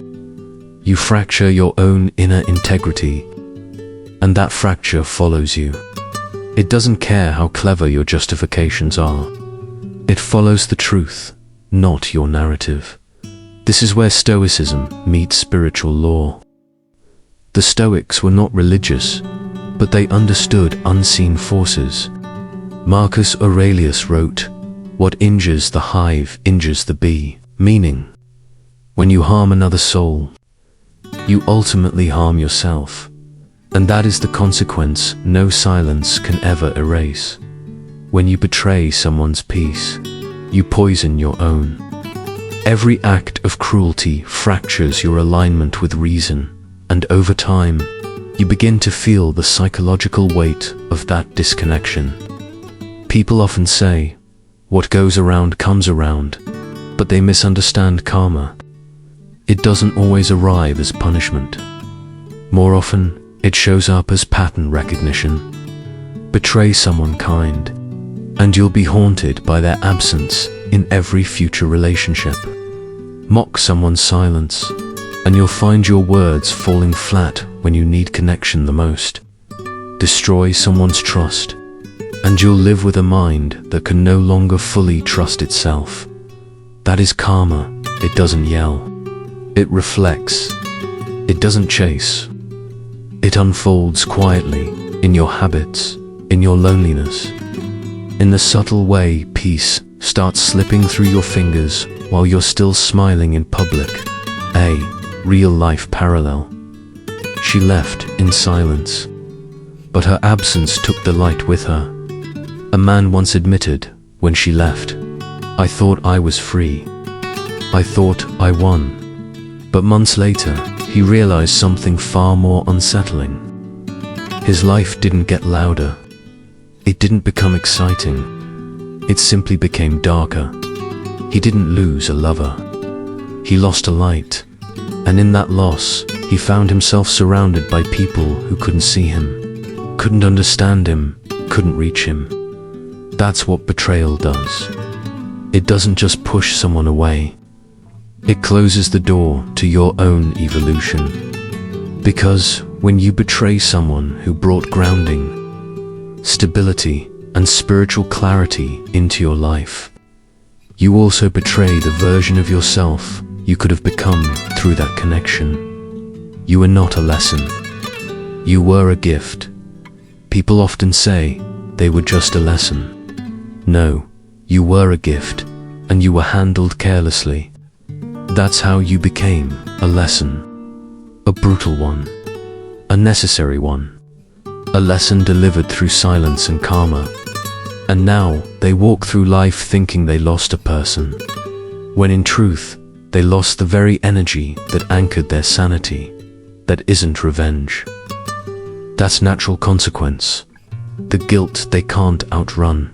You fracture your own inner integrity, and that fracture follows you. It doesn't care how clever your justifications are. It follows the truth, not your narrative. This is where Stoicism meets spiritual law. The Stoics were not religious, but they understood unseen forces. Marcus Aurelius wrote, "What injures the hive injures the bee," meaning, when you harm another soul, you ultimately harm yourself. And that is the consequence no silence can ever erase. When you betray someone's peace, you poison your own. Every act of cruelty fractures your alignment with reason, and over time, you begin to feel the psychological weight of that disconnection. People often say, "What goes around comes around," but they misunderstand karma. It doesn't always arrive as punishment. More often, it shows up as pattern recognition. Betray someone kind, and you'll be haunted by their absence in every future relationship. Mock someone's silence, and you'll find your words falling flat when you need connection the most. Destroy someone's trust, and you'll live with a mind that can no longer fully trust itself. That is karma. It doesn't yell. It reflects. It doesn't chase. It unfolds quietly in your habits, in your loneliness. In the subtle way peace starts slipping through your fingers while you're still smiling in public. A real-life parallel. She left in silence, but her absence took the light with her. A man once admitted, when she left, "I thought I was free. I thought I won." But months later, he realized something far more unsettling. His life didn't get louder. It didn't become exciting. It simply became darker. He didn't lose a lover. He lost a light. And in that loss, he found himself surrounded by people who couldn't see him, couldn't understand him, couldn't reach him. That's what betrayal does. It doesn't just push someone away. It closes the door to your own evolution. Because when you betray someone who brought grounding, stability, and spiritual clarity into your life, you also betray the version of yourself you could have become through that connection. You were not a lesson. You were a gift. People often say they were just a lesson. No, you were a gift, and you were handled carelessly. That's how you became a lesson. A brutal one. A necessary one. A lesson delivered through silence and karma. And now they walk through life thinking they lost a person, when in truth, they lost the very energy that anchored their sanity. That isn't revenge. That's natural consequence. The guilt they can't outrun,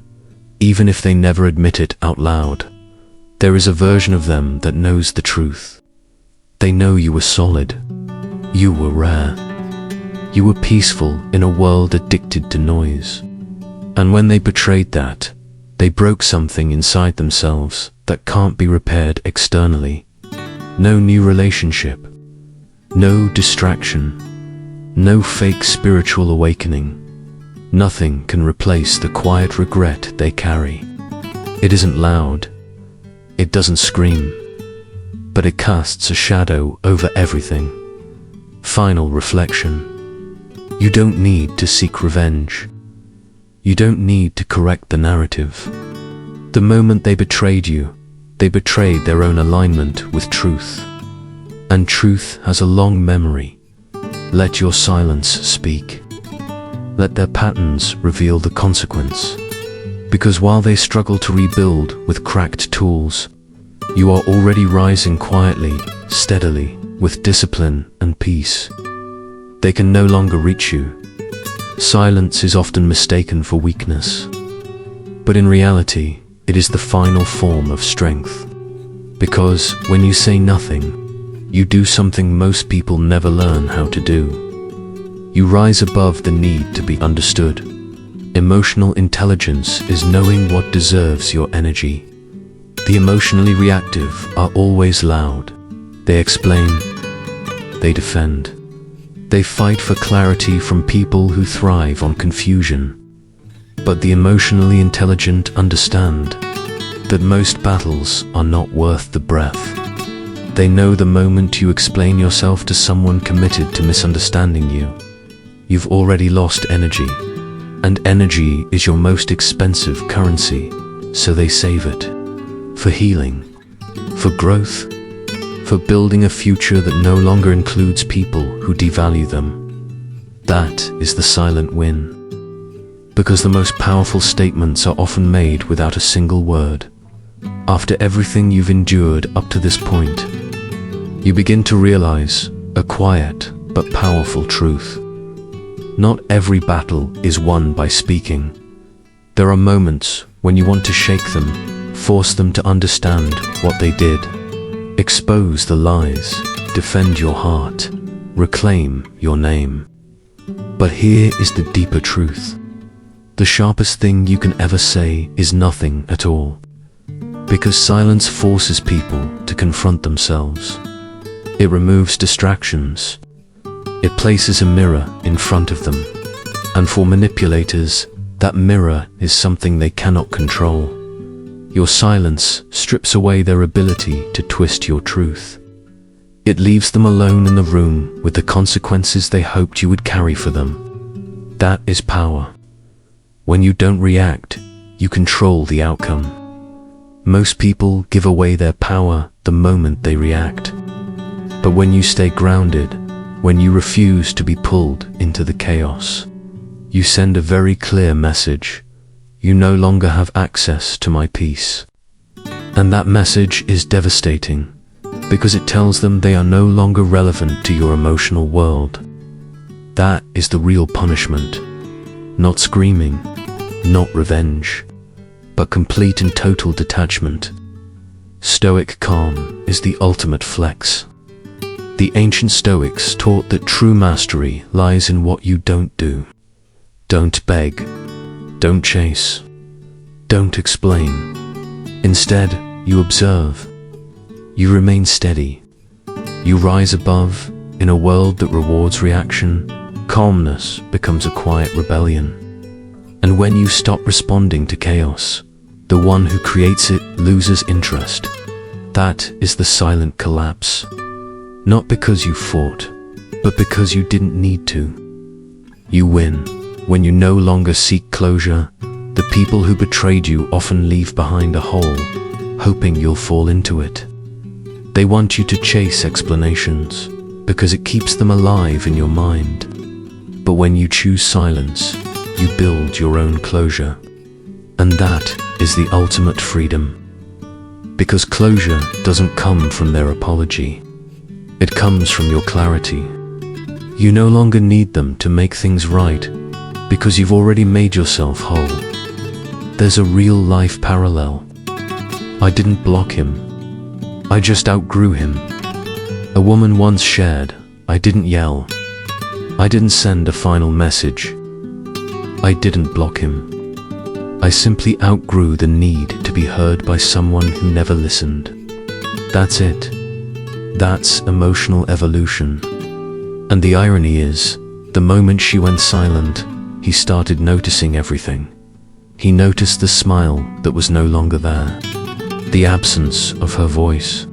even if they never admit it out loud. There is a version of them that knows the truth. They know you were solid. You were rare. You were peaceful in a world addicted to noise. And when they betrayed that, they broke something inside themselves that can't be repaired externally. No new relationship. No distraction. No fake spiritual awakening. Nothing can replace the quiet regret they carry. It isn't loud. It doesn't scream. But it casts a shadow over everything. Final reflection. You don't need to seek revenge. You don't need to correct the narrative. The moment they betrayed you, they betrayed their own alignment with truth. And truth has a long memory. Let your silence speak. Let their patterns reveal the consequence. Because while they struggle to rebuild with cracked tools, you are already rising quietly, steadily, with discipline and peace. They can no longer reach you. Silence is often mistaken for weakness. But in reality, it is the final form of strength. Because when you say nothing, you do something most people never learn how to do. You rise above the need to be understood. Emotional intelligence is knowing what deserves your energy. The emotionally reactive are always loud. They explain. They defend. They fight for clarity from people who thrive on confusion. But the emotionally intelligent understand that most battles are not worth the breath. They know the moment you explain yourself to someone committed to misunderstanding you, you've already lost energy. And energy is your most expensive currency, so they save it. For healing, for growth, for building a future that no longer includes people who devalue them. That is the silent win. Because the most powerful statements are often made without a single word. After everything you've endured up to this point, you begin to realize a quiet but powerful truth. Not every battle is won by speaking. There are moments when you want to shake them, force them to understand what they did, expose the lies, defend your heart, reclaim your name. But here is the deeper truth. The sharpest thing you can ever say is nothing at all. Because silence forces people to confront themselves. It removes distractions. It places a mirror in front of them. And for manipulators, that mirror is something they cannot control. Your silence strips away their ability to twist your truth. It leaves them alone in the room with the consequences they hoped you would carry for them. That is power. When you don't react, you control the outcome. Most people give away their power the moment they react. But when you stay grounded, when you refuse to be pulled into the chaos, you send a very clear message. You no longer have access to my peace. And that message is devastating, because it tells them they are no longer relevant to your emotional world. That is the real punishment. Not screaming, not revenge, but complete and total detachment. Stoic calm is the ultimate flex. The ancient Stoics taught that true mastery lies in what you don't do. Don't beg. Don't chase. Don't explain. Instead, you observe. You remain steady. You rise above. In a world that rewards reaction, calmness becomes a quiet rebellion. And when you stop responding to chaos, the one who creates it loses interest. That is the silent collapse. Not because you fought, but because you didn't need to. You win when you no longer seek closure. The people who betrayed you often leave behind a hole, hoping you'll fall into it. They want you to chase explanations, because it keeps them alive in your mind. But when you choose silence, you build your own closure. And that is the ultimate freedom. Because closure doesn't come from their apology. It comes from your clarity. You no longer need them to make things right, because you've already made yourself whole. There's a real-life parallel. I didn't block him. I just outgrew him. A woman once shared, I didn't yell. I didn't send a final message. I didn't block him. I simply outgrew the need to be heard by someone who never listened. That's it. That's emotional evolution. And the irony is, the moment she went silent, he started noticing everything. He noticed the smile that was no longer there, the absence of her voice,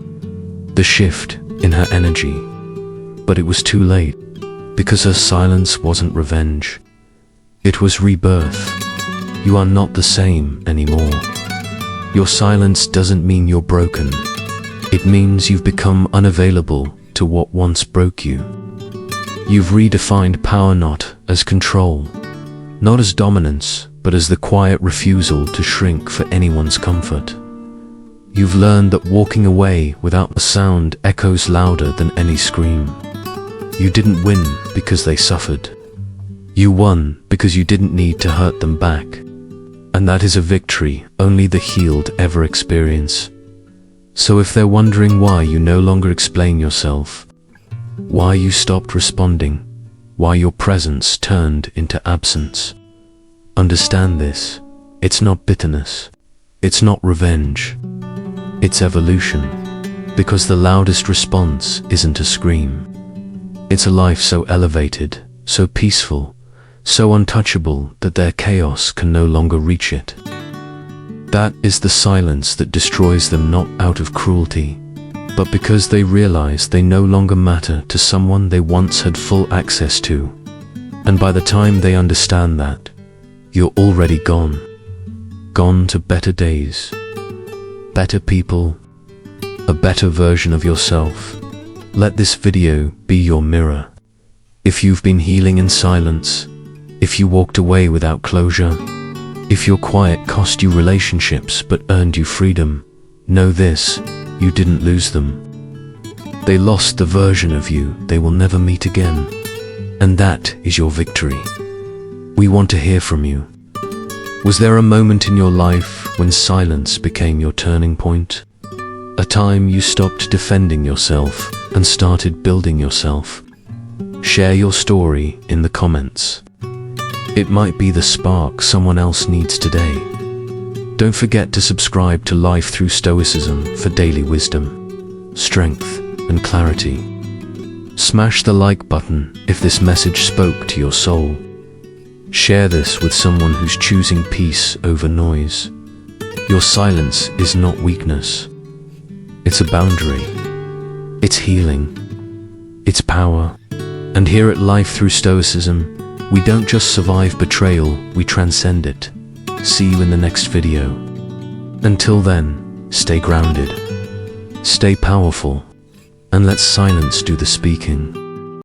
the shift in her energy. But it was too late, because her silence wasn't revenge. It was rebirth. you are not the same anymore. Your silence doesn't mean you're broken. It means you've become unavailable to what once broke you. You've redefined power not as control, not as dominance, but as the quiet refusal to shrink for anyone's comfort. You've learned that walking away without a sound echoes louder than any scream. You didn't win because they suffered. You won because you didn't need to hurt them back. And that is a victory only the healed ever experience. So if they're wondering why you no longer explain yourself, why you stopped responding, why your presence turned into absence, understand this: it's not bitterness, it's not revenge, it's evolution. Because the loudest response isn't a scream. It's a life so elevated, so peaceful, so untouchable that their chaos can no longer reach it. That is the silence that destroys them, not out of cruelty, but because they realize they no longer matter to someone they once had full access to. And by the time they understand that, you're already gone. Gone to better days, better people, a better version of yourself. Let this video be your mirror. If you've been healing in silence, if you walked away without closure, if your quiet cost you relationships but earned you freedom, know this: you didn't lose them. They lost the version of you they will never meet again. And that is your victory. We want to hear from you. Was there a moment in your life when silence became your turning point? A time you stopped defending yourself and started building yourself? Share your story in the comments. It might be the spark someone else needs today. Don't forget to subscribe to Life Through Stoicism for daily wisdom, strength, and clarity. Smash the like button if this message spoke to your soul. Share this with someone who's choosing peace over noise. Your silence is not weakness. It's a boundary. It's healing. It's power. And here at Life Through Stoicism, we don't just survive betrayal, we transcend it. See you in the next video. Until then, stay grounded, stay powerful, and let silence do the speaking.